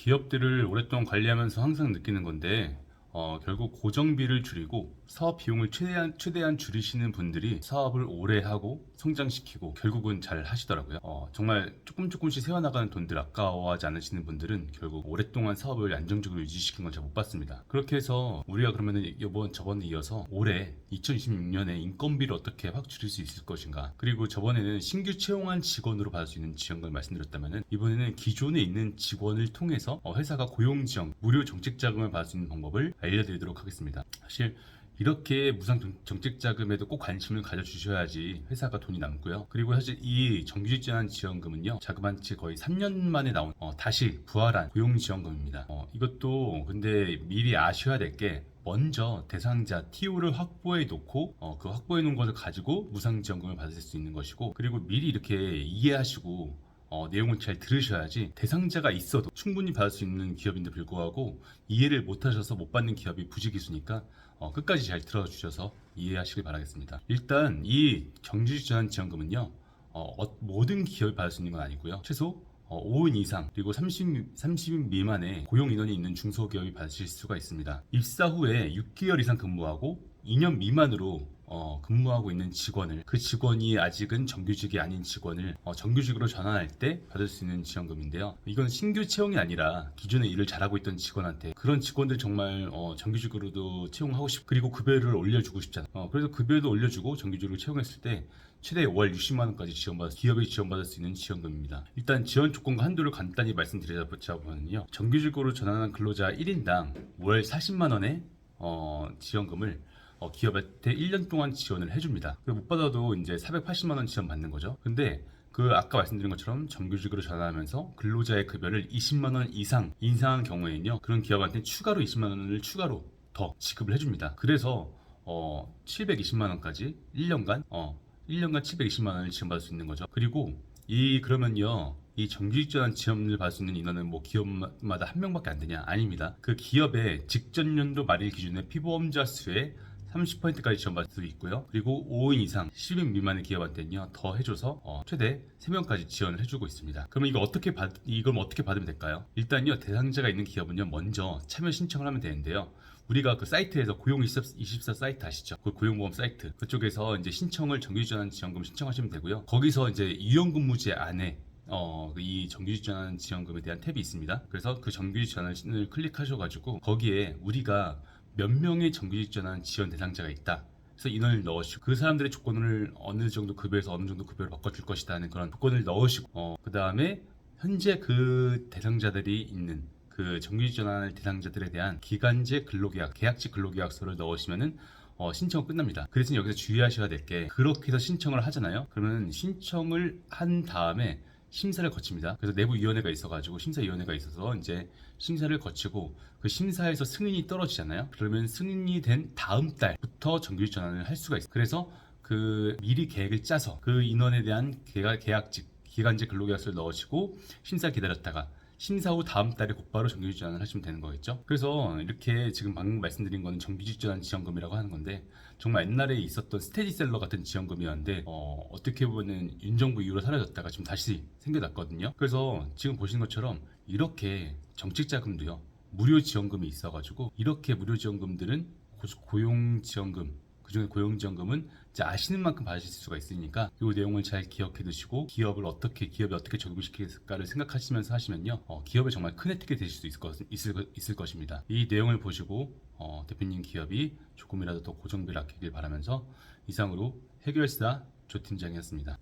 기업들을 오랫동안 관리하면서 항상 느끼는 건데 결국 고정비를 줄이고 사업 비용을 최대한 줄이시는 분들이 사업을 오래 하고 성장시키고 결국은 잘 하시더라고요. 정말 조금씩 세워나가는 돈들 아까워하지 않으시는 분들은 결국 오랫동안 사업을 안정적으로 유지시킨 걸 잘 못 봤습니다. 그렇게 해서 우리가 그러면은 저번에 이어서 올해 2026년에 인건비를 어떻게 확 줄일 수 있을 것인가, 그리고 저번에는 신규 채용한 직원으로 받을 수 있는 지원금을 말씀드렸다면은 이번에는 기존에 있는 직원을 통해서 회사가 고용 지원, 무료 정책 자금을 받을 수 있는 방법을 알려드리도록 하겠습니다. 사실 이렇게 무상 정책 자금에도 꼭 관심을 가져주셔야지 회사가 돈이 남고요. 그리고 사실 이 정규직 제한 지원금은요, 자그만 치 거의 3년 만에 나온 다시 부활한 고용 지원금입니다. 이것도 근데 미리 아셔야 될 게, 먼저 대상자 TO를 확보해 놓고 그 확보해 놓은 것을 가지고 무상 지원금을 받으실 수 있는 것이고, 그리고 미리 이렇게 이해하시고 내용을 잘 들으셔야지 대상자가 있어도 충분히 받을 수 있는 기업인데 불구하고 이해를 못하셔서 못 받는 기업이 부지기수니까 끝까지 잘 들어주셔서 이해하시길 바라겠습니다. 일단 이 정규직 제한 지원금은요, 모든 기업이 받을 수 있는 건 아니고요. 최소 5인 이상 그리고 30인 미만의 고용 인원이 있는 중소기업이 받으실 수가 있습니다. 입사 후에 6개월 이상 근무하고 2년 미만으로 근무하고 있는 직원을, 그 직원이 아직은 정규직이 아닌 직원을 정규직으로 전환할 때 받을 수 있는 지원금인데요. 이건 신규 채용이 아니라 기존에 일을 잘하고 있던 직원한테, 그런 직원들 정말 정규직으로도 채용하고 싶고 그리고 급여를 올려주고 싶잖아. 그래서 급여도 올려주고 정규직으로 채용했을 때 최대 월 60만 원까지 기업이 지원받을 수 있는 지원금입니다. 일단 지원 조건과 한도를 간단히 말씀드리자면요, 정규직으로 전환한 근로자 1인당 월 40만 원의 지원금을 기업한테 1년 동안 지원을 해줍니다. 못 받아도 이제 480만 원 지원 받는 거죠. 근데 그 아까 말씀드린 것처럼 정규직으로 전환하면서 근로자의 급여를 20만 원 이상 인상한 경우에는요, 그런 기업한테 추가로 20만 원을 추가로 더 지급을 해줍니다. 그래서 720만 원까지 1년간 720만 원을 지원받을 수 있는 거죠. 그리고 그러면요, 이 정규직 전환 지원을 받을 수 있는 인원은 뭐 기업마다 한 명밖에 안 되냐? 아닙니다. 그 기업의 직전 연도 말일 기준의 피보험자 수의 30%까지 지원받을 수 있고요. 그리고 5인 이상 10인 미만의 기업한테는요, 더 해줘서 최대 3명까지 지원을 해주고 있습니다. 그러면 이걸 어떻게 받으면 될까요? 일단요, 대상자가 있는 기업은요, 먼저 참여 신청을 하면 되는데요. 우리가 그 사이트에서 고용24 사이트 아시죠? 그 고용보험 사이트, 그쪽에서 이제 정규직 전환 지원금 신청하시면 되고요. 거기서 이제 유연근무제 안에 이 정규직 전환 지원금에 대한 탭이 있습니다. 그래서 그 정규직 전환을 클릭하셔가지고 거기에 우리가 몇 명의 정규직 전환 지원 대상자가 있다, 그래서 인원을 넣으시고 그 사람들의 조건을 어느 정도 급여에서 어느 정도 급여로 바꿔줄 것이다 하는 그런 조건을 넣으시고 그 다음에 현재 그 대상자들이 있는 그 정규직 전환 대상자들에 대한 기간제 계약직 근로계약서를 넣으시면은 신청 끝납니다. 그래서 여기서 주의하셔야 될 게, 그렇게 해서 신청을 하잖아요. 그러면 신청을 한 다음에 심사를 거칩니다. 그래서 내부위원회가 있어가지고 심사위원회가 있어서 이제 심사를 거치고 그 심사에서 승인이 떨어지잖아요. 그러면 승인이 된 다음 달부터 정규직 전환을 할 수가 있어요. 그래서 그 미리 계획을 짜서 그 인원에 대한 계약직 기간제 근로계약서를 넣으시고 심사 기다렸다가 심사 후 다음 달에 곧바로 정규직 전환을 하시면 되는 거겠죠. 그래서 이렇게 지금 방금 말씀드린 거는 정규직 전환 지원금이라고 하는 건데, 정말 옛날에 있었던 스테디셀러 같은 지원금이었는데 어떻게 보면 윤정부 이후로 사라졌다가 지금 다시 생겨났거든요. 그래서 지금 보시는 것처럼 이렇게 정책 자금도요, 무료 지원금이 있어가지고, 이렇게 무료 지원금들은 고용 지원금, 그중에 고용지원금은 이제 아시는 만큼 받으실 수가 있으니까 이 내용을 잘 기억해 두시고 기업이 어떻게 적용시킬까를 생각하시면서 하시면요, 기업에 정말 큰 혜택이 되실 수 있을 것입니다. 이 내용을 보시고 대표님 기업이 조금이라도 더 고정비를 아끼길 바라면서, 이상으로 해결사 조 팀장이었습니다.